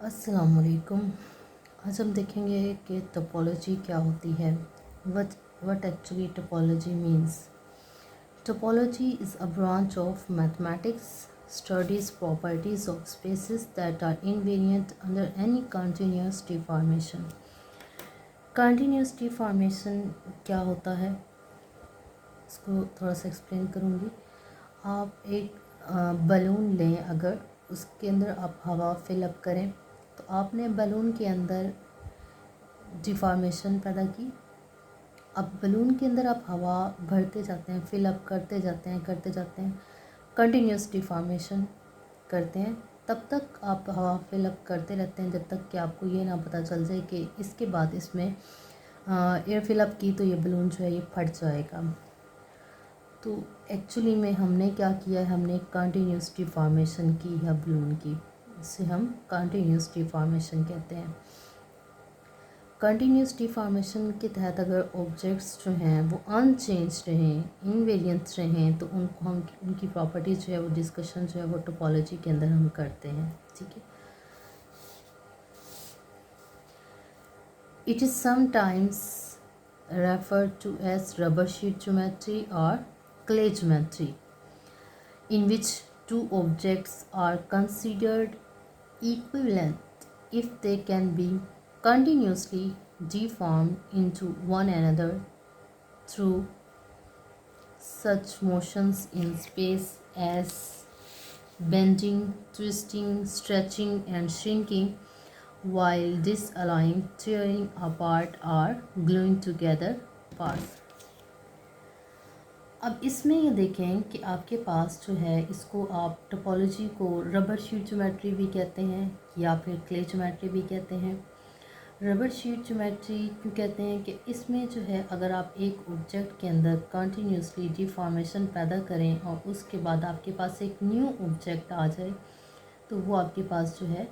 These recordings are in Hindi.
अस्सलाम वालेकुम। आज हम देखेंगे कि टोपोलॉजी क्या होती है। What actually topology means. Topology is a branch of mathematics studies properties of spaces that are invariant under any continuous deformation. Continuous deformation क्या होता है, इसको थोड़ा सा एक्सप्लेन करूँगी। आप एक बलून लें, अगर उसके अंदर आप हवा फिलअप करें तो आपने बलून के अंदर डिफॉर्मेशन पैदा की। अब बलून के अंदर आप हवा भरते जाते हैं, फिलअप करते जाते हैं, कंटिन्यूस डिफॉर्मेशन करते हैं। तब तक आप हवा फिलअप करते रहते हैं जब तक कि आपको ये ना पता चल जाए कि इसके बाद इसमें एयर फिलअप की तो ये बलून जो है ये फट जाएगा। तो एक्चुअली में हमने क्या किया है, हमने कंटिन्यूस डिफॉर्मेशन की है बलून की, इसे हम कंटिन्यूस डिफॉर्मेशन कहते हैं। कंटिन्यूस डिफॉर्मेशन के तहत अगर ऑब्जेक्ट्स जो हैं वो अनचेंज रहें, इनवेरिएंट रहें, तो उनको हम उनकी प्रॉपर्टीज जो है वो डिस्कशन जो है वो टोपोलॉजी के अंदर हम करते हैं। ठीक है। It is sometimes referred to as rubber sheet geometry or clay geometry, in which two objects are considered equivalent if they can be continuously deformed into one another through such motions in space as bending, twisting, stretching, and shrinking, while disallowing tearing apart or gluing together parts. अब इसमें ये देखें कि आपके पास जो है, इसको आप टोपोलॉजी को रबर शीट ज्योमेट्री भी कहते हैं या फिर क्ले ज्योमेट्री भी कहते हैं। रबर शीट ज्योमेट्री क्यों कहते हैं कि इसमें जो है अगर आप एक ऑब्जेक्ट के अंदर कंटिन्यूसली डिफॉर्मेशन पैदा करें और उसके बाद आपके पास एक न्यू ऑब्जेक्ट आ जाए तो वो आपके पास जो है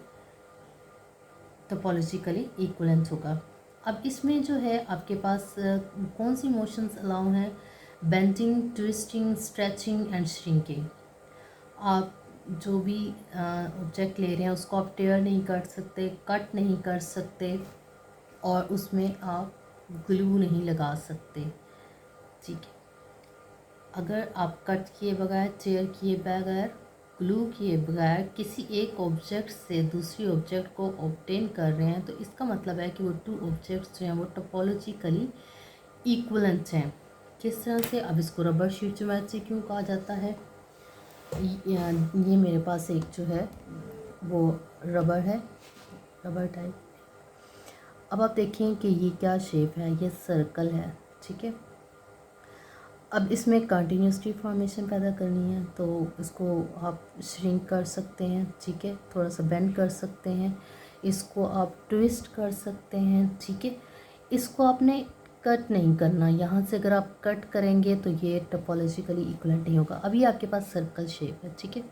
टोपोलॉजिकली इक्विवेलेंट होगा। अब इसमें जो है आपके पास कौन सी मोशंस अलाउ हैं, bending, twisting, stretching and shrinking. आप जो भी ऑब्जेक्ट ले रहे हैं उसको आप टेयर नहीं कर सकते, कट नहीं कर सकते और उसमें आप ग्लू नहीं लगा सकते। ठीक है। अगर आप कट किए बगैर, टेयर किए बगैर, ग्लू किए बगैर किसी एक ऑब्जेक्ट से दूसरी ऑब्जेक्ट को ऑब्टेन कर रहे हैं तो इसका मतलब है कि वो टू ऑब्जेक्ट्स जो हैं वो टोपोलॉजिकली इक्विवेलेंट हैं। किस तरह से, अब इसको रबर शीट ज्योमेट्री क्यों कहा जाता है। ये मेरे पास एक जो है वो रबर है, रबर टाइप। अब आप देखें कि ये क्या शेप है, ये सर्कल है। ठीक है। अब इसमें कंटिन्यूस डिफॉर्मेशन पैदा करनी है तो इसको आप श्रिंक कर सकते हैं। ठीक है। थोड़ा सा बेंड कर सकते हैं, इसको आप ट्विस्ट कर सकते हैं। ठीक है। इसको आपने कट नहीं करना, यहाँ से अगर आप कट करेंगे तो ये टोपोलॉजिकली इक्विवेलेंट नहीं होगा। अभी आपके पास सर्कल शेप है। ठीक है।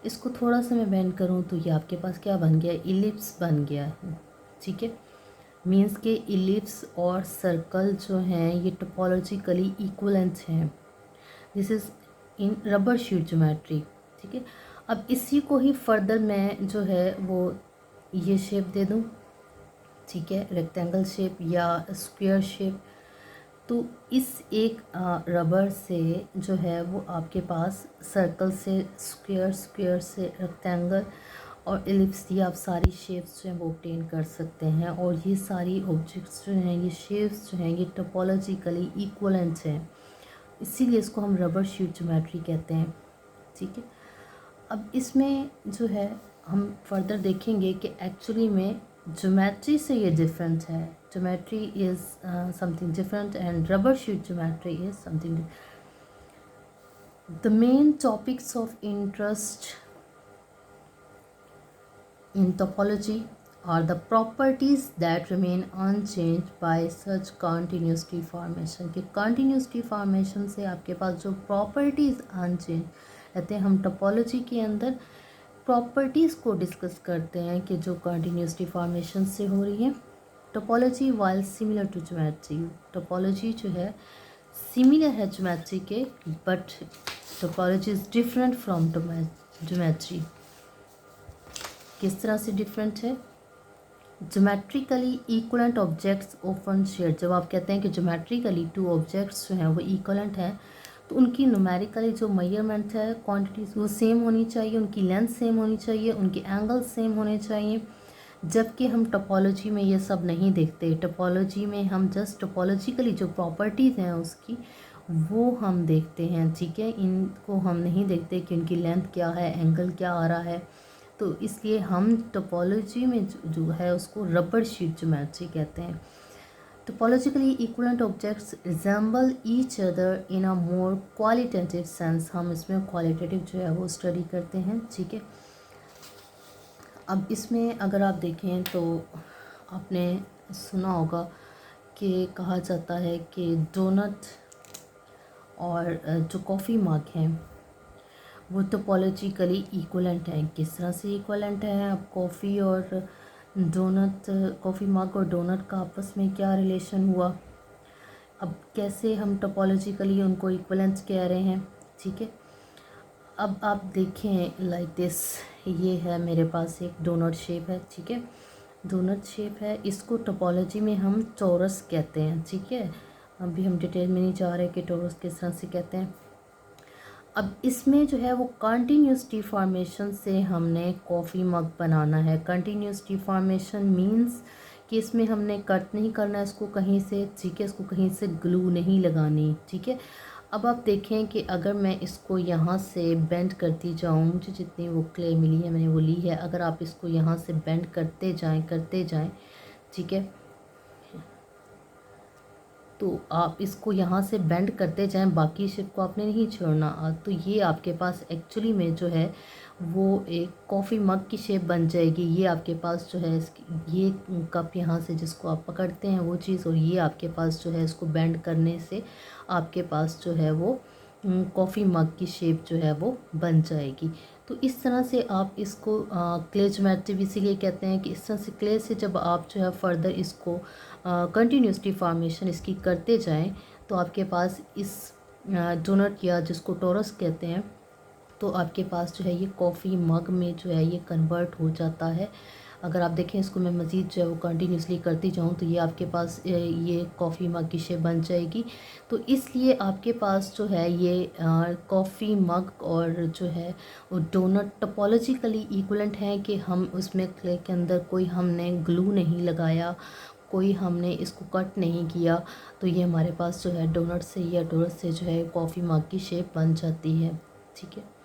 इसको थोड़ा सा मैं बेंड करूँ तो ये आपके पास क्या बन गया, इलिप्स बन गया है। ठीक है। मीन्स के इलिप्स और सर्कल जो हैं ये टोपोलॉजिकली इक्विवेलेंट हैं। This is in rubber sheet geometry. ठीक है। अब इसी को ही फर्दर मैं जो है वो ये शेप दे दूँ। ठीक है। रेक्टेंगल शेप या स्क्वायर शेप। तो इस एक रबर से जो है वो आपके पास सर्कल से स्क्वायर, स्क्वायर से रेक्टेंगल और एलिप्स, ये आप सारी शेप्स जो हैं वो ऑब्टेन कर सकते हैं। और ये सारी ऑब्जेक्ट्स जो हैं, ये शेप्स जो हैं ये टोपोलॉजिकली इक्विवेलेंट हैं, इसीलिए इसको हम रबर शीट ज्योमेट्री कहते हैं। ठीक है। अब इसमें जो है हम फर्दर देखेंगे कि एक्चुअली में ज्योमेट्री से ये डिफरेंट है। Geometry is something different and rubber sheet geometry is something. The main topics of interest in topology are the properties that remain unchanged by such continuous deformation। कि continuous deformation से आपके पास जो properties unchanged रहते हैं, हम टोपोलॉजी के अंदर प्रॉपर्टीज़ को डिस्कस करते हैं कि जो कंटिन्यूस डिफॉर्मेशन से हो रही है। Topology while similar to geometry, topology जो है सिमिलर है ज्योमेट्री के, but topology is different from geometry. किस तरह से डिफरेंट है? Geometrically equivalent objects often share, जब आप कहते हैं कि ज्योमेट्रिकली टू ऑब्जेक्ट्स जो हैं वो इक्वलेंट हैं, तो उनकी न्यूमेरिकली जो मेजरमेंट है, क्वांटिटीज़ वो सेम होनी चाहिए, उनकी लेंथ सेम होनी चाहिए, उनके एंगल सेम होने चाहिए। जबकि हम टोपोलॉजी में ये सब नहीं देखते। टोपोलॉजी में हम जस्ट टोपोलॉजिकली जो प्रॉपर्टीज़ हैं उसकी वो हम देखते हैं, ठीक है। इनको हम नहीं देखते कि उनकी लेंथ क्या है, एंगल क्या आ रहा है। तो इसलिए हम टोपोलॉजी में जो है उसको रबर शीट ज्योमेट्री कहते हैं। Topologically equivalent objects resemble each other in a more qualitative sense, हम इसमें क्वालिटेटिव जो है वो स्टडी करते हैं, ठीक है। अब इसमें अगर आप देखें तो आपने सुना होगा कि कहा जाता है कि डोनट और जो कॉफ़ी मग हैं वो टोपोलॉजिकली इक्वलेंट हैं। किस तरह से इक्वलेंट हैं? अब कॉफ़ी और डोनट, कॉफ़ी मग और डोनट का आपस में क्या रिलेशन हुआ, अब कैसे हम टोपोलॉजिकली उनको इक्वलेंट कह रहे हैं, ठीक है। अब आप देखें लाइक दिस, ये है मेरे पास एक डोनट शेप है, ठीक है। डोनट शेप है, इसको टोपोलॉजी में हम टोरस कहते हैं, ठीक है। अभी हम डिटेल में नहीं जा रहे कि टोरस किस तरह से कहते हैं। अब इसमें जो है वो कंटिन्यूस डिफॉर्मेशन से हमने कॉफ़ी मग बनाना है। कंटिन्यूस डिफॉर्मेशन मींस कि इसमें हमने कट नहीं करना है इसको कहीं से, ठीक है। इसको कहीं से ग्लू नहीं लगानी, ठीक है। अब आप देखें कि अगर मैं इसको यहाँ से बेंड करती जाऊँ, मुझे जितनी वो क्ले मिली है मैंने वो ली है, अगर आप इसको यहाँ से बेंड करते जाएं, ठीक है, तो आप इसको यहाँ से बेंड करते जाएं, बाकी शेप को आपने नहीं छोड़ना। तो ये आपके पास एक्चुअली में जो है वो एक कॉफ़ी मग की शेप बन जाएगी। ये आपके पास जो है ये कप यहाँ से जिसको आप पकड़ते हैं वो चीज़, और ये आपके पास जो है इसको बेंड करने से आपके पास जो है वो कॉफ़ी मग की शेप जो है वो बन जाएगी। तो इस तरह से आप इसको क्ले ज्योमेट्री भी इसीलिए कहते हैं कि इस तरह से क्ले से जब आप जो है फर्दर इसको कंटिन्यूस डिफॉर्मेशन इसकी करते जाएं तो आपके पास इस डोनट या जिसको टोरस कहते हैं, तो आपके पास जो है ये कॉफ़ी मग में जो है ये कन्वर्ट हो जाता है। अगर आप देखें इसको मैं मज़ीद जो है वो कंटिन्यूसली करती जाऊँ तो ये आपके पास ये कॉफ़ी मग की शेप बन जाएगी। तो इसलिए आपके पास जो है ये कॉफ़ी मग और जो है वो डोनट टोपोलॉजिकली इक्वलेंट हैं कि हम उसमें क्ले के अंदर कोई हमने ग्लू नहीं लगाया, कोई हमने इसको कट नहीं किया, तो ये हमारे पास जो है डोनट से या डोनट से जो है कॉफ़ी मग की शेप बन जाती है, ठीक है।